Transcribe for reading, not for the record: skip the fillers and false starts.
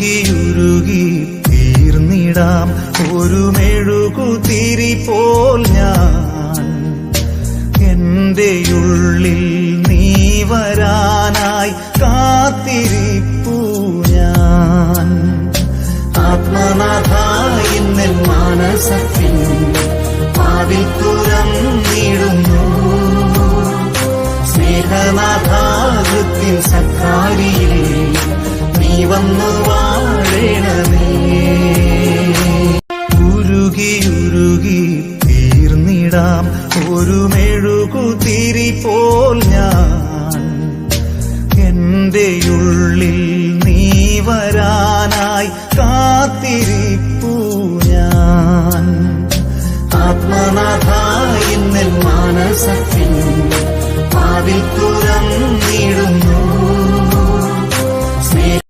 ഉരുകിയുരുകി തീർന്നിടാം ഒരു മെഴുകുതിരി പോൽ ഞാൻ. എന്റെ ഉള്ളിൽ നീ വരാനായി കാത്തിരിപ്പു ഞാൻ. ആത്മനാഥ ഇന്നൻ മാനസത്തിൻ വാതിൽ തുറന്നിടുന്നു. സ്നേഹനാഥാകൃത്തിൻ സക്കാരിയിൽ നീ വന്നു വാഴണമേ. ഉരുകിയുരുകി തീർന്നിടാം ഒരു മെഴുകുതിരി പോൽ ഞാൻ. എന്റെ ഉള്ളിൽ നീ വരാനായി കാത്തിരിപ്പു ഞാൻ. ആത്മനാഥ ഇന്നൻ മാനസത്തിൻ